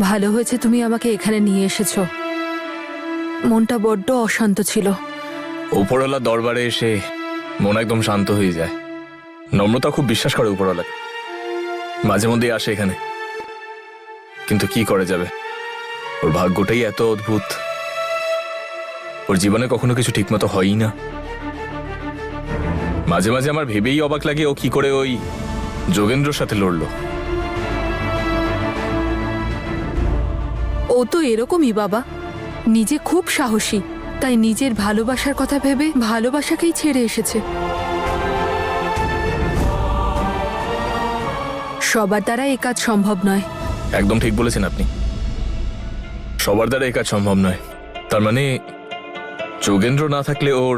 ভালো হয়েছে তুমি আমাকে এখানে নিয়ে এসেছো। মনটা বড্ড অশান্ত ছিল। উপরওয়ালা দরবারে এসে মন একদম শান্ত হয়ে যায়। নম্রতা খুব বিশ্বাস করে উপরওয়ালাকে, মাঝে মধ্যেই আসে এখানে, কিন্তু কি করে যাবে, ওর ভাগ্যটাই এত অদ্ভুত। ওর জীবনে কখনো কিছু ঠিকমতো হয়ই না। মাঝে মাঝে আমার ভেবেই অবাক লাগে ও কি করে ওই যোগেন্দ্রর সাথে লড়লো। ও তো এরকমই বাবা, নিজে খুব সাহসী, তাই নিজের ভালোবাসার কথা ভেবে ভালোবাসাকেই ছেড়ে এসেছে। সবার দ্বারা এ কাজ সম্ভব নয়। একদম ঠিক বলেছেন আপনি, সবার দ্বারা এ কাজ সম্ভব নয়। তার মানে যোগেন্দ্র না থাকলে ওর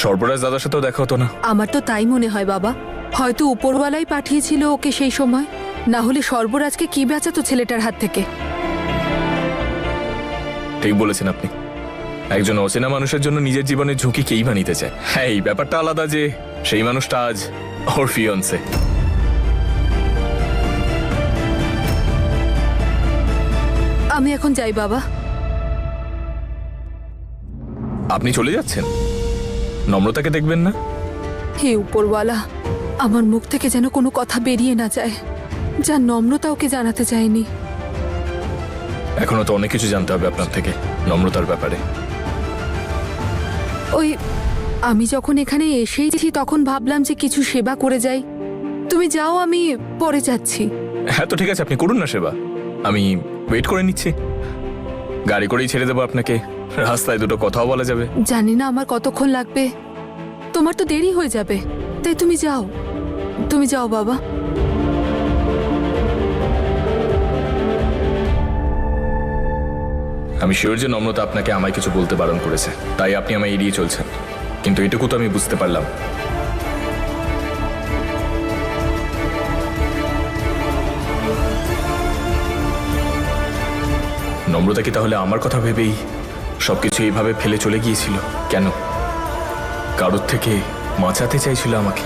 সর্বরাজ দাদার সাথেও দেখা হতো না। আমার তো তাই মনে হয় বাবা, হয়তো উপরওয়ালাই পাঠিয়েছিল ওকে সেই সময়, না হলে সর্বরাজকে কি বাঁচাতো ছেলেটার হাত থেকে। ঠিক বলেছেন আপনি, একজন অচেনা মানুষের জন্য নিজের জীবনের ঝুঁকি কেই বা নিতে চায়। হ্যাঁ, এই ব্যাপারটা আলাদা যে সেই মানুষটা আজ ওর ফিয়ন্সে। আমি এখন যাই বাবা। আপনি চলে যাচ্ছেন? নম্রতাকে দেখবেন না? হে উপরওয়ালা, আমার মুখ থেকে যেন কোনো কথা বেরিয়ে না যায় যা নম্রতা ওকে জানাতে চায়নি। এখনো তো অনেক কিছু জানতে হবে আপনার থেকে নম্রতার ব্যাপারে। ওই আমি যখন এখানে এসেইছি তখন ভাবলাম যে কিছু সেবা করে যাই। তুমি যাও, আমি পরে যাচ্ছি। হ্যাঁ তো ঠিক আছে, আপনি করুন না সেবা, আমি ওয়েট করে নিচ্ছি। গাড়ি করেই ছেড়ে দেবো আপনাকে, রাস্তায় দুটো কথাও বলা যাবে। জানি না আমার কতক্ষণ লাগবে, তোমার তো দেরি হয়ে যাবে, তাই তুমি যাও, তুমি যাও বাবা। আমি শিওর যে নম্রতা আপনাকে আমায় কিছু বলতে বারণ করেছে, তাই আপনি আমায় এড়িয়ে চলছেন, কিন্তু এটুকু তো আমি বুঝতে পারলাম। নম্রতা কি তাহলে আমার কথা ভেবেই সবকিছু এইভাবে ফেলে চলে গিয়েছিল? কেন? কারোর থেকে বাঁচাতে চাইছিল আমাকে।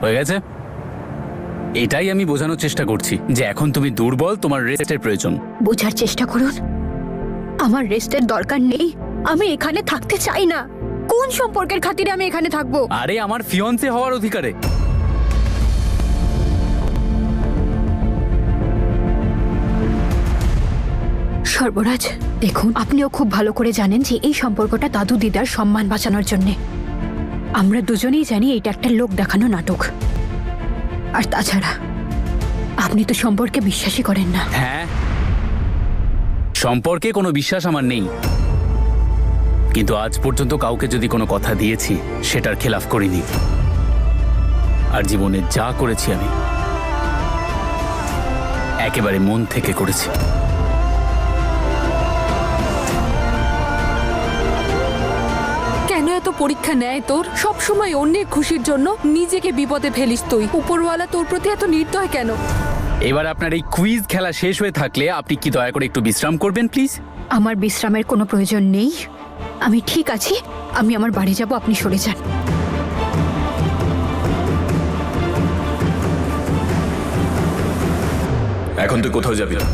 হয়ে গেছে, এটাই আমি বোঝানোর চেষ্টা করছি যে এখন তুমি দুর্বল, তোমার রেস্টের প্রয়োজন। বোঝার চেষ্টা করুন, আমার রেস্টের দরকার নেই, আমি এখানে থাকতে চাই না। কোন সম্পর্কের খাতিরে আমি এখানে থাকবো? আরে আমার ফিয়ন্সে হওয়ার অধিকারে। সর্বরাজ দেখুন, আপনিও খুব ভালো করে জানেন যে এই সম্পর্কটা দাদু দিদার সম্মান বাঁচানোর জন্যে। আমরা দুজনেই জানি এটা একটা লোক দেখানো নাটক। আর তাছাড়া আপনি তো সম্পর্কে বিশ্বাসই করেন না। হ্যাঁ, সম্পর্কে কোনো বিশ্বাস আমার নেই, কিন্তু আজ পর্যন্ত কাউকে যদি কোনো কথা দিয়েছি সেটার খেলাফ করিনি। আর জীবনে যা করেছি আমি একেবারে মন থেকে করেছি। কেন এত পরীক্ষা নেয় তোর? সব সময় অন্যের খুশির জন্য নিজেকে বিপদে ফেলিস তুই। উপরওয়ালা তোর প্রতি এত নির্দয় কেন? এবার আপনার এই কুইজ খেলা শেষ হয়ে থাকলে আপনি কি দয়া করে একটু বিশ্রাম করবেন প্লিজ? আমার বিশ্রামের কোনো প্রয়োজন নেই, আমি ঠিক আছি। আমি আমার বাড়ি যাব, আপনি সরে যান। এখন তুই কোথাও যাবি না।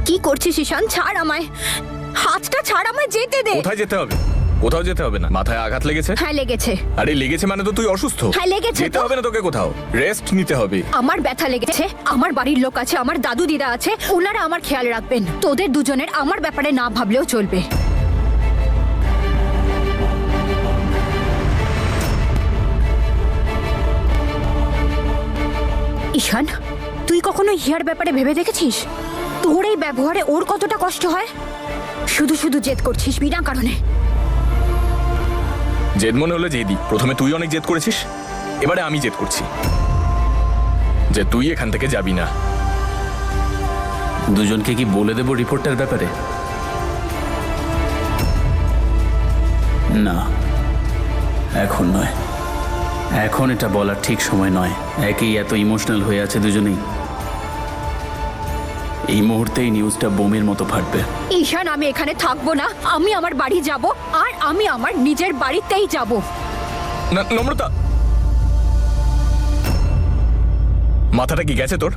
কি করছিস ঈশান? ছাড় আমায়, হাতটা ছাড় আমায়, যেতে দে। কোথায় যেতে হবে? কোথাও যেতে হবে না। মাথায় আঘাত লেগেছে? হ্যাঁ লেগেছে। আরে লেগেছে মানে তো তুই অসুস্থ। হ্যাঁ লেগেছে যেতে তো। হবে না তোকে কোথাও, রেস্ট নিতে হবে। আমার ব্যথা লেগেছে, আমার বাড়ির লোক আছে, আমার দাদু দিদা আছে, ওনারা আমার খেয়াল রাখবেন। তোদের দুজনের আমার ব্যাপারে না ভাবলেও চলবে। ঈশান, তুই কখনো হিয়ার ব্যাপারে ভেবে দেখেছিস তোর এই ব্যবহারে ওর কতটা কষ্ট হয়? শুধু শুধু জেদ করছিস বিনা কারণে। জেদ মনে হলে জেদি। প্রথমে তুই অনেক জেদ করেছিস, এবারে আমি জেদ করছি যে তুই এখান থেকে যাবি না। দুজনকে কি বলে দেবো রিপোর্টটার ব্যাপারে? না, এখন নয়। এখন এটা বলার ঠিক সময় নয়। একেই এত ইমোশনাল হয়ে আছে দুজনেই। এই মুহূর্তে এই নিউজটা বোমের মতো ফাটবে। ঈশান, আমি এখানে থাকবো না। আমি আমার বাড়ি যাব, আর আমি আমার নিজের বাড়িতেই যাব। না নম্রতা, মাথাটা কি গেছে তোর?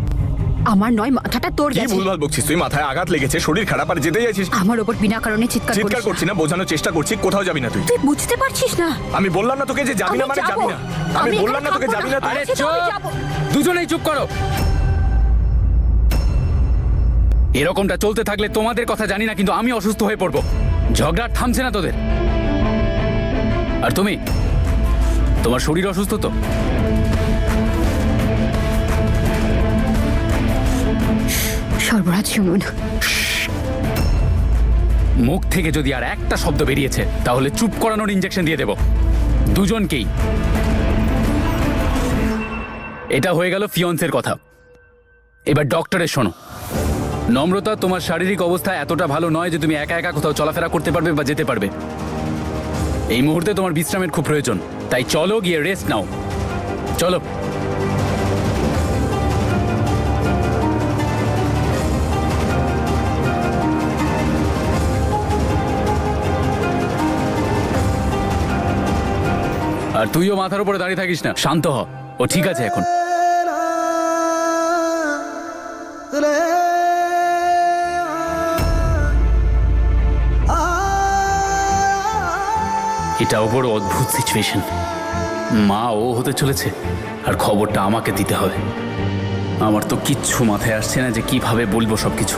আমার নয়, মাথাটা তোর কি গেছে। ভুলভাল বকছিস তুই? মাথায় আঘাত লেগেছে, শরীর খারাপ, আর যেতে যাচ্ছিস। আমার ওপর বিনা কারণে চিৎকার চিৎকার করিস করছি না, বোঝানোর চেষ্টা করছি। কোথাও যাবি না তুই। তুই বুঝতে পারছিস না? আমি বললাম না তোকে যে যাবি না আমি মানে যাবো। যাবি না। আমি আমি বললাম না এখানে তোকে থাকবো যাবি না। না তুই। আরে সেটা আমি চুপ! যাবো। দুজনেই চুপ করো। এরকমটা চলতে থাকলে তোমাদের কথা জানি না, কিন্তু আমি অসুস্থ হয়ে পড়বো। ঝগড়া থামছে না তোদের। আর তুমি, তোমার শরীর অসুস্থ তো? সর্বরাজ শুনুন, মুখ থেকে যদি আর একটা শব্দ বেরিয়েছে তাহলে চুপ করানোর ইনজেকশন দিয়ে দেব দুজনকেই। এটা হয়ে গেল ফিয়ন্সের কথা। এবার ডক্টরের শোনো। নম্রতা, তোমার শারীরিক অবস্থা এতটা ভালো নয় যে তুমি একা একা কোথাও চলাফেরা করতে পারবে বা যেতে পারবে। এই মুহূর্তে তোমার বিশ্রামের খুব প্রয়োজন, তাই চলো গিয়ে রেস্ট নাও। চলো। আর তুইও মাথার উপরে দাঁড়িয়ে থাকিস না, শান্ত হ। ও ঠিক আছে এখন। এটাও বড় অদ্ভুত সিচুয়েশন। মা ও হতে চলেছে, আর খবরটা আমাকে দিতে হবে। আমার তো কিচ্ছু মাথায় আসছে না যে কিভাবে বলবো সবকিছু।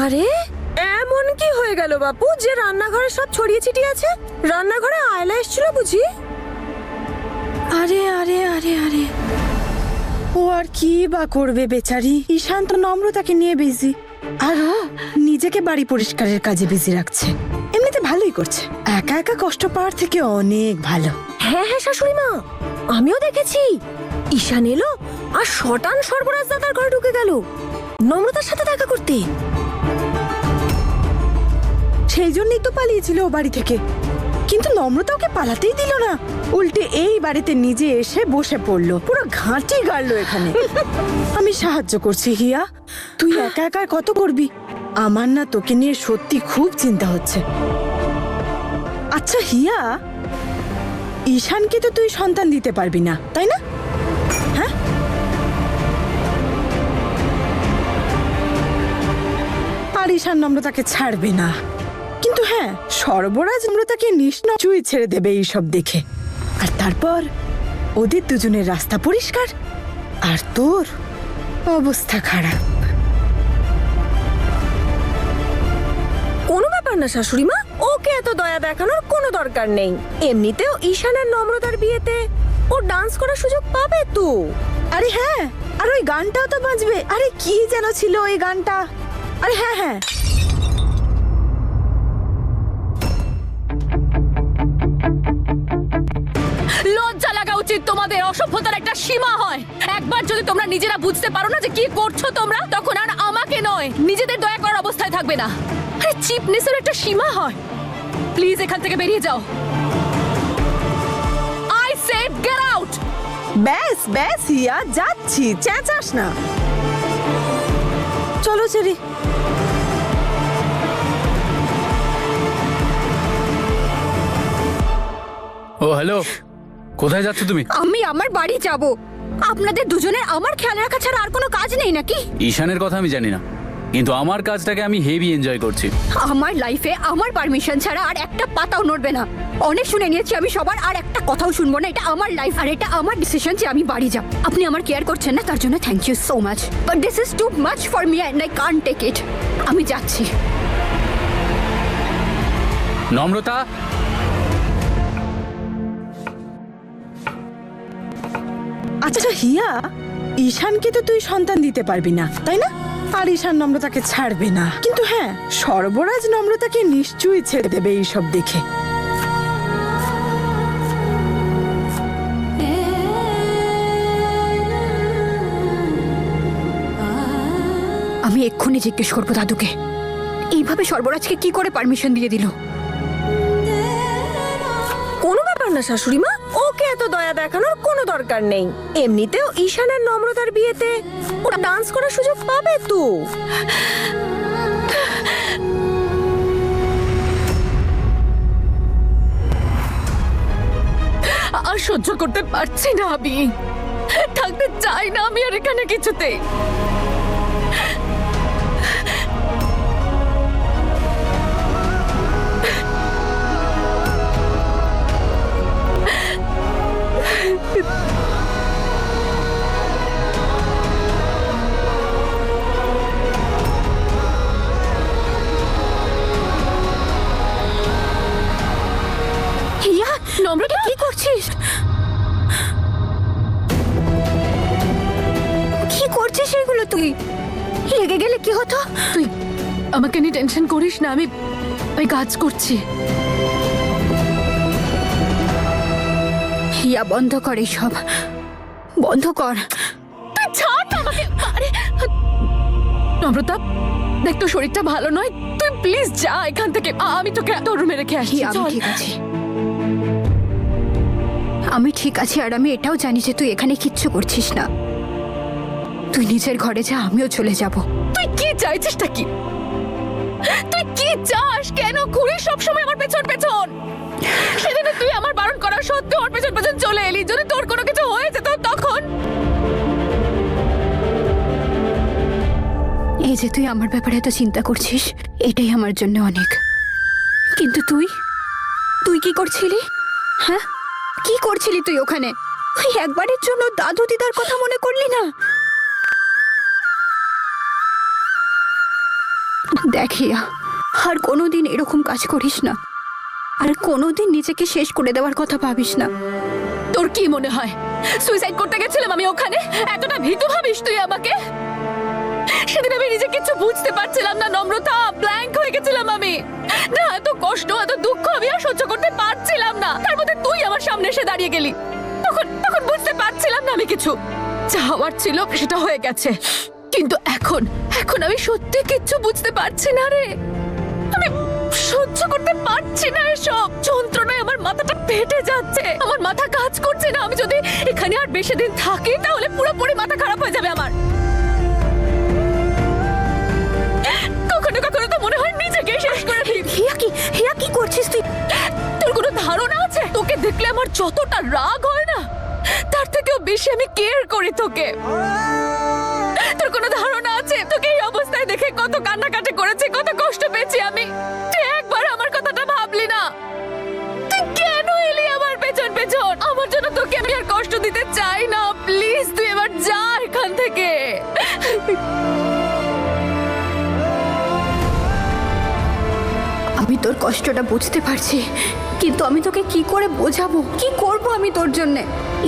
আরে এমন কি হয়ে গেল বাপু যে রান্নাঘরে সব ছড়িয়ে ছিটিয়ে আছে? রান্নাঘরে আয়লা এসেছিল বুঝি? আরে আরে আরে আরে, ও আর কি বা করবে বেচারি। ঈশান তো নম্রতাকে নিয়ে বিজি, আর ও নিজেকে বাড়ি পরিষ্কারের কাজে বিজি রাখছে। এমনিতে ভালোই করছে, একা একা কষ্ট পাওয়ার থেকে অনেক ভালো। হ্যাঁ হ্যাঁ শাশুড়ি মা, আমিও দেখেছি। ঈশান এলো আর শটান সর্বরাজ দাদার ঘরে ঢুকে গেল নম্রতার সাথে দেখা করতে। সেই জন্যই তো পালিয়েছিল ও বাড়ি থেকে, কিন্তু নম্রতা ওকে পালাতেই দিল না। উল্টে এই বাড়িতে নিজে এসে বসে পড়লো, পুরো ঘাঁটি গাড়লো এখানে। আমি সাহায্য করছি হিয়া, তুই একা একা কত করবি? আমার না তোকে নিয়ে সত্যি খুব চিন্তা হচ্ছে। আচ্ছা হিয়া, ঈশানকে তো তুই সন্তান দিতে পারবি না, তাই না? হ্যাঁ, আর ঈশান নম্রতাকে ছাড়বে না। কিন্তু হ্যাঁ, সর্বরাজ নম্রতাকে নিশ্চয়ই ছেড়ে দেবে এইসব দেখে। আর তারপর ওদের দুজনের রাস্তা পরিষ্কার, আর তোর অবস্থা খারাপ। কোনো ব্যাপার না শাশুড়ি মা, ওকে এত দয়া দেখানোর কোনো দরকার নেই। এমনিতেও ঈশান আর নম্রতার বিয়েতে ও ডান্স করার সুযোগ পাবে তো। আরে হ্যাঁ, আর ওই গানটাও তো বাজবে। আরে কি যেন ছিল ওই গানটা? আরে হ্যাঁ হ্যাঁ, লজ্জা লাগা উচিত তোমাদের। অসভ্যতার একটা সীমা হয়। একবার যদি তোমরা নিজেরা বুঝতে পারো না যে কি করছো তোমরা, তখন আর আমাকে নয়, নিজেদের দয়া করার অবস্থায় থাকবে না। আরে চিপনেসের একটা সীমা হয়। প্লিজ এখান থেকে বেরিয়ে যাও। I said get out. ব্যাস ব্যাস হিয়া, যাচ্ছি, চেঁচাস না। চলো চেরি। ও হ্যালো, কোথায় যাচ্ছ তুমি? আমি আমার বাড়ি যাব। আপনাদের দুজনের আমার খেয়াল রাখা ছাড়া আর কোনো কাজ নেই নাকি? ঈশানের কথা আমি জানি না, কিন্তু আমার কাজটাকে আমি হেভি এনজয় করছি। আমার লাইফে আমার পারমিশন ছাড়া আর একটা পাতাও নড়বে না। অনেক শুনে নিয়েছি আমি সবার, আর একটা কথাও শুনবো না। এটা আমার লাইফ আর এটা আমার ডিসিশন যে আমি বাড়ি যাব। আপনি আমার কেয়ার করছেন না, তার জন্য thank you so much, but this is too much for me and I can't take it. আমি যাচ্ছি। নম্রতা, আচ্ছা হিয়া, ঈশানকে তো তুই সন্তান দিতে পারবি না, তাই না? আর ঈশান নম্রতাকে ছাড়বে না। কিন্তু হ্যাঁ, সর্বরাজ নম্রতাকে নিশ্চয়ই ছেড়ে দেবে এইসব দেখে। আমি এক্ষুনি জিজ্ঞেস করবো দাদুকে, এইভাবে সর্বরাজকে কি করে পারমিশন দিয়ে দিল? কোনো ব্যাপার না শাশুড়ি মা, ওকে এত দয়া দেখানোর কোনো দরকার নেই। এমনিতেও ঈশান আর নম্রতার বিয়েতে ওরা ডান্স করার সুযোগ পাবে তো। আর সহ্য করতে পারছি না, আমি থাকতে চাই না আমি আর এখানে কিছুতে। হিয়া, নম্রতা কি করছিস? কি করছিস এগুলো তুই? লেগে গেলে কি হতো? তুই আমাকে নিয়ে টেনশন করিস না, আমি কাজ করছি। হিয়া, বন্ধ কর সব, বন্ধ কর। তুই ছাড় না আমাকে। আরে নম্রতা, দেখ তোর শরীরটা ভালো নয়, তুই প্লিজ যা এখান থেকে। আমি তোকে তোর রুমে রেখে আসছি। হিয়া, আমি ঠিক আছি, আমি ঠিক আছি। আর আমি এটাও জানি যে তুই এখানে কিচ্ছু করছিস না। তুই নিজের ঘরে যা, আমিও চলে যাব। তুই কি চাইছিসটা কি? তুই কি চাস? কেন ঘুরিস সবসময় আমার পেছন পেছন? সেদিন তুই আমার বারণ করা সত্ত্বেও ওর পেছন পেছন চলে এলি। যদি তোর কোনো কিছু হয়ে যেত তখন? এই যে তুই আমার ব্যাপারে এত চিন্তা করছিস, এটাই আমার জন্য অনেক। কিন্তু তুই তুই কি করছিলি? হ্যাঁ, কি করছিলি তুই ওখানে? তুই একবারের জন্য দাদু দিদার কথা মনে করলি না? দেখিয়া, আর কোনোদিন এরকম কাজ করিস না, আর কোনোদিন নিজেকে শেষ করে দেওয়ার কথা ভাবিস না। তোর কি মনে হয় সুইসাইড করতে গেছিলাম আমি ওখানে? এতটা ভীতু ভাবিস তুই আমাকে? সেদিন আমি নিজে কিছু বুঝতে পারছিলাম না নম্রতা, ব্ল্যাঙ্ক হয়ে গেছিলাম আমি। না, এত কষ্ট এত দুঃখ আমি আর সহ্য করতে পারছিলাম না। তার মধ্যে তুই আমার সামনে এসে দাঁড়িয়ে গেলি। তখন তখন বুঝতে পারছিলাম না আমি কিছু। যা হওয়ার ছিল সেটা হয়ে গেছে, কিন্তু এখন এখন আমি সত্যি কিচ্ছু বুঝতে পারছি না রে। আমি সহ্য করতে পারছি না এসব যন্ত্রণায়। আমার মাথাটা ফেটে যাচ্ছে, আমার মাথা কাজ করছে না। আমি যদি এখানে আর বেশি দিন থাকি তাহলে পুরোপুরি মাথা খারাপ হয়ে যাবে আমার। কখনো কখনো তো মনে হয় নিজেকে শেষ করে দিই। হিয়া, কি করছিস তুই? তোর কোনো ধারণা আছে? তোকে দেখলে আমার যতটা রাগ হয় না, তার থেকেও বেশি আমি কেয়ার করি তোকে। তোর কোনো ধারণা আছে তোকে এই অবস্থায় দেখে কত কান্নাকাটি করেছি, কত কষ্ট পেয়েছি আমি? তুই একবার আমার কথাটা ভাবলি না? তুই কেন এলি আমার পেছন পেছন? আমার জন্য তোকে আমি আর কষ্ট দিতে চাই না। প্লিজ তুই এবার যা এখান থেকে। আমি তোর কষ্টটা বুঝতে পারছি, কিন্তু আমি তোকে কি করে বোঝাবো? কি করব আমি তোর জন্য?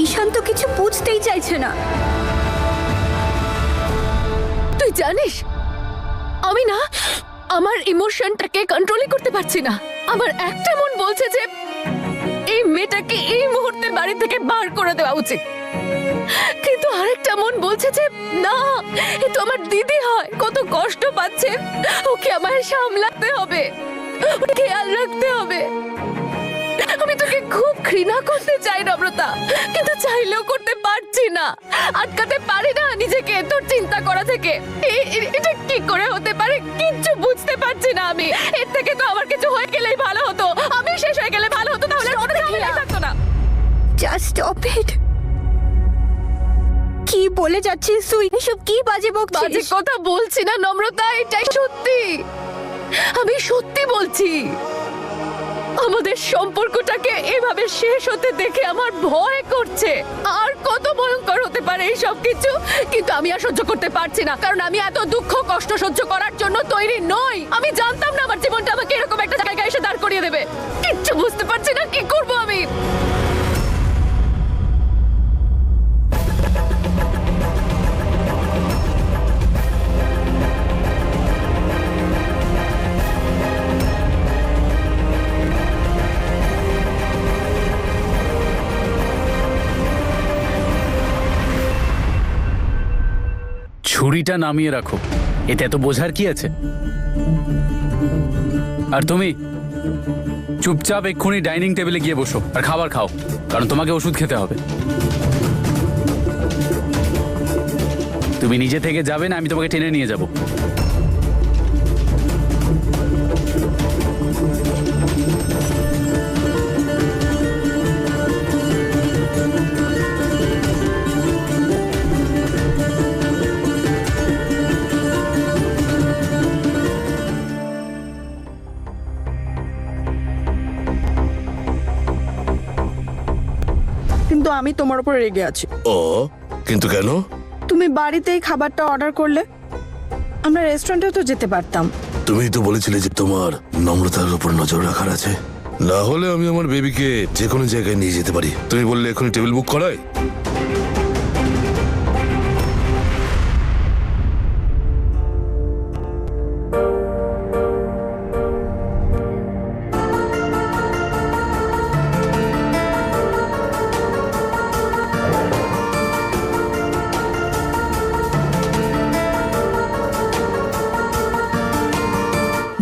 ঈশান তো কিছু বুঝতেই চাইছে না। তুই জানিস আমি না আমার ইমোশনটাকে কন্ট্রোলই করতে পারছি না। আমার একটা মন বলছে যে এই মেয়েটাকে এই মুহূর্তে বাড়ি থেকে বার করে দেওয়া উচিত, কিন্তু আরেকটা মন বলছে যে না, এ তো আমার দিদি হয়, কত কষ্ট পাচ্ছে, ওকে আমায় সামলাতে হবে, ওকে খেয়াল রাখতে হবে। আমি তোকে খুব ঘৃণা করতে চাই নম্রতা, কিন্তু চাইলেও করতে পারছি না, আটকাতে পারি না নিজেকে তোর চিন্তা করা থেকে। এটা কি করে হতে পারে কিচ্ছু বুঝতে পারছি না আমি। এর থেকে তো আমার কিছু হয়ে গেলেই ভালো হতো, আমি শেষ হয়ে গেলে ভালো হতো, তাহলে কোনো ঝামেলাই থাকতো না। Just stop it. কি বলে যাচ্ছিস তুই? এসব কি বাজে বাজে বকছিস? কথা বলছি না নম্রতা, এটাই সত্যি। আমি সত্যি বলছি। আমাদের সম্পর্কটাকে এভাবে শেষ হতে দেখে আমার ভয় করছে। আর কত ভয়ঙ্কর হতে পারে এই সব কিছু, কিন্তু আমি আর সহ্য করতে পারছি না, কারণ আমি এত দুঃখ কষ্ট সহ্য করার জন্য তৈরি নই। আমি জানতাম না আমার জীবনটা আমাকে এরকম একটা জায়গায় এসে দাঁড় করিয়ে দেবে। কিচ্ছু বুঝতে পারছি না কি করব আমি। ছুরিটা নামিয়ে রাখো, এতে এত বোঝার কি আছে? আর তুমি চুপচাপ এক্ষুনি ডাইনিং টেবিলে গিয়ে বসো আর খাবার খাও, কারণ তোমাকে ওষুধ খেতে হবে। তুমি নিজে থেকে যাবে না, আমি তোমাকে টেনে নিয়ে যাব। কিন্তু আমি তোমার উপর রেগে আছি। ও কিন্তু কেন? তুমি বাড়িতেই খাবারটা অর্ডার করলে, আমরা রেস্টুরেন্টেও তো যেতে পারতাম। তুমি তো বলেছিলে যে তোমার নম্রতার উপর নজর রাখার আছে, না হলে আমি আমার বেবিকে যে কোনো জায়গায় নিয়ে যেতে পারি। তুমি বললে এখনই টেবিল বুক করাই।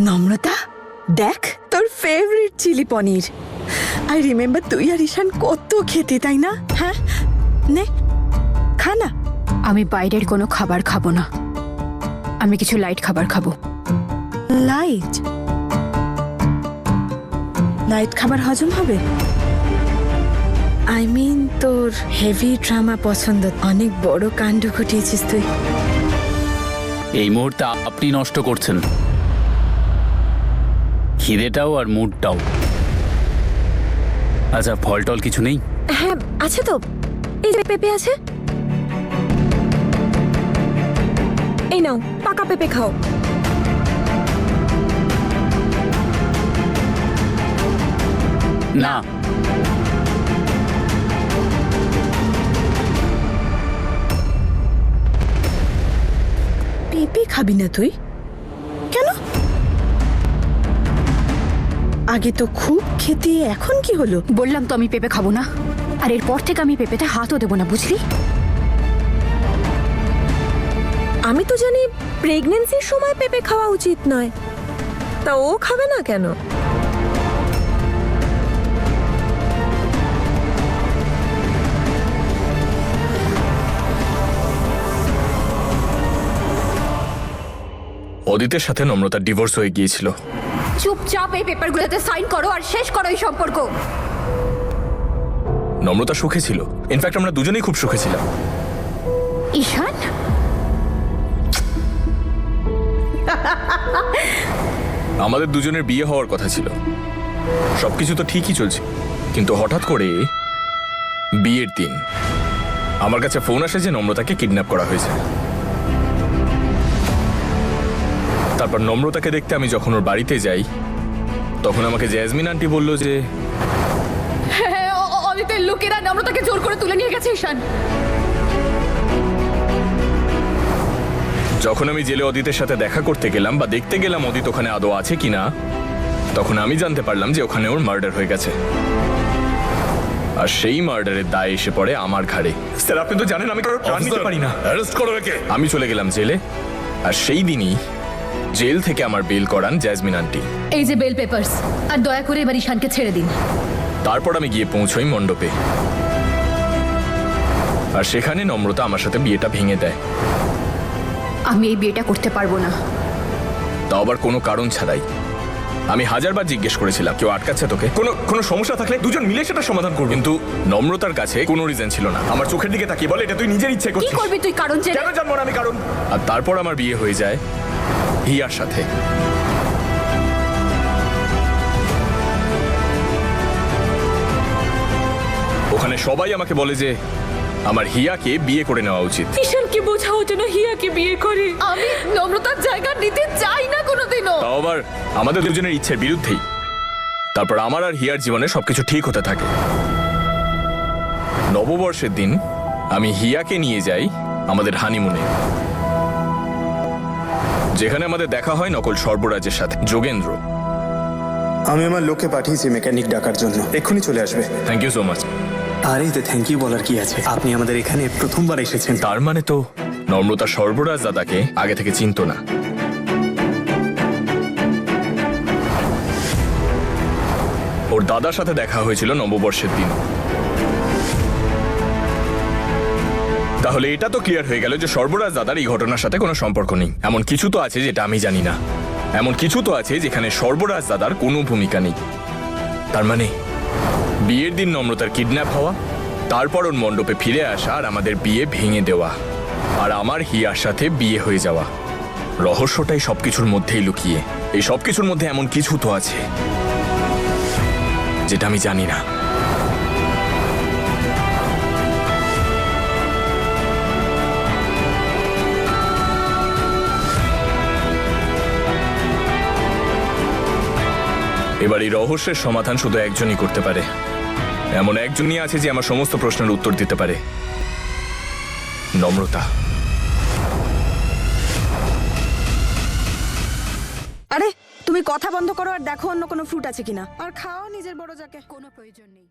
নম্রতা, দেখ তোর favourite chilli paneer. I remember তুই আর ঈশান কত খেতে, তাই না? হ্যাঁ, নে খা না। আমি বাইরের কোনো খাবার খাবো না, আমি কিছু লাইট খাবার খাবো। লাইট লাইট খাবার হজম হবে? আই মিন তোর হেভি ড্রামা পছন্দ, অনেক বড় কাণ্ড ঘটিয়েছিস তুই। এই মুহূর্তে আপনি নষ্ট করছেন খিদেটাও আর মুডটাও। আচ্ছা, ফল টল কিছু নেই? হ্যাঁ আছে তো, এই যে পেঁপে আছে, এই নাও পাকা পেঁপে খাও। না, পেঁপে খাবি না তুই? কেন? আগে তো খুব খেতে, এখন কি হলো? বললাম তো আমি পেঁপে খাবো না, আর এরপর থেকে আমি পেঁপেতে হাতও দেবো না, বুঝলি? আমি তো জানি প্রেগন্যান্সির সময় পেঁপে খাওয়া উচিত নয়, তা ও খাবে না কেন? অদিতের সাথে নম্রতার ডিভোর্স হয়ে গিয়েছিল। চুপচাপ এই পেপারগুলোতে সাইন করো আর শেষ করো এই সম্পর্ক। নম্রতা সুখে ছিল, ইনফ্যাক্ট আমরা দুজনেই খুব সুখে ছিলাম। ঈশান, আমাদের দুজনের বিয়ে হওয়ার কথা ছিল, সবকিছু তো ঠিকই চলছে, কিন্তু হঠাৎ করে বিয়ের দিন আমার কাছে ফোন আসে যে নম্রতাকে কিডন্যাপ করা হয়েছে। তারপর নম্রতাকে দেখতে আমি যখন ওর বাড়িতে যাই, তখন আমাকে জেসমিন আন্টি বলল যে হ্যাঁ, অদিতের লোকেরা নম্রতাকে জোর করে তুলে নিয়ে গেছে ঈশান। যখন আমি জেলে অদিতের সাথে দেখা করতে গেলাম বা দেখতে গেলাম অদিত ওখানে আদৌ আছে কিনা, তখন আমি জানতে পারলাম যে ওখানে ওর মার্ডার হয়ে গেছে। আর সেই মার্ডারের দায় এসে পড়ে আমার ঘাড়ে। স্যার, আপনি তো জানেন আমি কারোর প্রাণ নিতে পারি না। অ্যারেস্ট করো একে। আমি চলে গেলাম জেলে, আর সেই দিনই জেল থেকে আমার বেল করান জেসমিন আন্টি। এই যে বেল পেপারস, আর দয়া করে এবার ঈশানকে ছেড়ে দিন। তারপর আমি গিয়ে পৌঁছই মণ্ডপে, আর সেখানে নম্রতা আমার সাথে বিয়েটা ভেঙে দেয়। আমি এই বিয়েটা করতে পারবো না। তাও আবার কোনো কারণ ছাড়াই। আমি হাজারবার জিজ্ঞেস করেছিলাম কেউ আটকাচ্ছে তোকে, কোনো সমস্যা থাকলে দুজন মিলে সেটা সমাধান করবো, কিন্তু নম্রতার কাছে কোনো রিজন ছিল না। আমার চোখের দিকে তাকিয়ে বলে এটা তুই নিজের ইচ্ছে কি করছিস। করবি তুই কারণ জেনে? কেন জানবো না আমি কারণ? আর তারপর আমার বিয়ে হয়ে যায় হিয়ার সাথে। ওখানে সবাই আমাকে বলে যে আমার হিয়াকে বিয়ে করে নেওয়া উচিত। ঈশানকে বোঝাও যেন হিয়াকে বিয়ে করে। আমি নম্রতার জায়গা নিতে চাই না কোনোদিনও। তাও আবার আমাদের দুজনের ইচ্ছের বিরুদ্ধেই। তারপর আমার আর হিয়ার জীবনে সবকিছু ঠিক হতে থাকে। নববর্ষের দিন আমি হিয়াকে নিয়ে যাই আমাদের হানিমুনে, যেখানে আমাদের দেখা হয় নকল সর্বরাজের সাথে, যোগেন্দ্র। আমি আমার লোককে পাঠিয়েছি মেকানিক ডাকার জন্য, এক্ষুনি চলে আসবে। Thank you so much. আরে এতে থ্যাংক ইউ বলার কি আছে, আপনি আমাদের এখানে প্রথমবার এসেছেন। তার মানে তো নম্রতা সর্বরাজ দাদাকে আগে থেকে চিনতো না। ওর দাদার সাথে দেখা হয়েছিল নববর্ষের দিন। তাহলে এটা তো ক্লিয়ার হয়ে গেল যে সর্বরাজ দাদার এই ঘটনার সাথে কোনো সম্পর্ক নেই। এমন কিছু তো আছে যেটা আমি জানি না, এমন কিছু তো আছে যেখানে সর্বরাজ দাদার কোনো ভূমিকা নেই। তার মানে বিয়ের দিন নম্রতার কিডন্যাপ হওয়া, তারপর ওর মণ্ডপে ফিরে আসা আর আমাদের বিয়ে ভেঙে দেওয়া, আর আমার হিয়ার সাথে বিয়ে হয়ে যাওয়া। রহস্যটাই সবকিছুর মধ্যেই লুকিয়ে। এই সবকিছুর মধ্যে এমন কিছু তো আছে যেটা আমি জানি না। এবার এই রহস্যের সমাধান শুধু একজনই করতে পারে। এমন একজনই আছে যে আমার সমস্ত প্রশ্নের উত্তর দিতে পারে, নম্রতা। আরে তুমি কথা বন্ধ করো আর দেখো অন্য কোনো ফ্রুট আছে কিনা, আর খাও নিজের বড় যাকে। কোনো প্রয়োজন নেই।